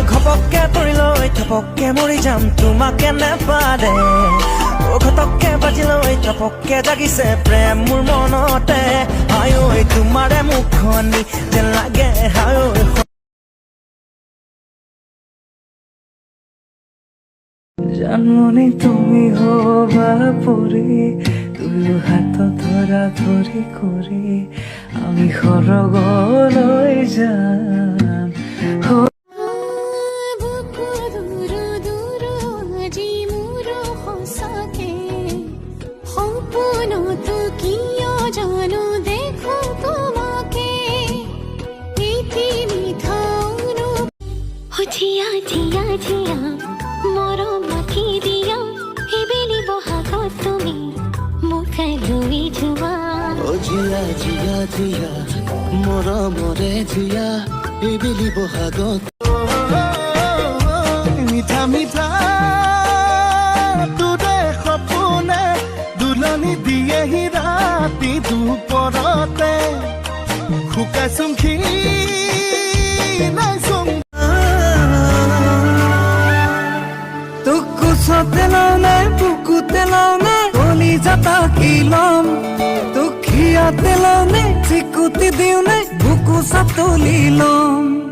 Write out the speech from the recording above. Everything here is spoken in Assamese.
ঘপককে পৰিলৈ থপককে মৰি যাম তোমাকে নেপালে ঘটককে বাজিলৈ থপককে জাগিছে প্ৰেম মোৰ মনতে হায় ঐ তোমাৰে মুখনি যেন লাগে হায় ঐ জানমনি তুমি হবা পৰি দুয়ো হাত ধৰা ধৰি কৰি আমি সৰগলৈ যাম জিয়া জিয়া জিয়া মৰমতি দিয়া এইবেলি বহাগত তুমি মোক লৈ যোৱা জিয়া জিয়া জিয়া মৰমৰে জিয়া এইবেলি বহাগত মিঠা মিঠা তোৰে সপোনে দুলনি দিয়েহি ৰাতি দুপৰতে শুকাই চুমখি নাই চুম তেলাওনে বুকু তেলাওনে কলি যাতা কিলম দুখিয়া তেলাওনে চিকুতি দিওনে বুকু সাতলি লম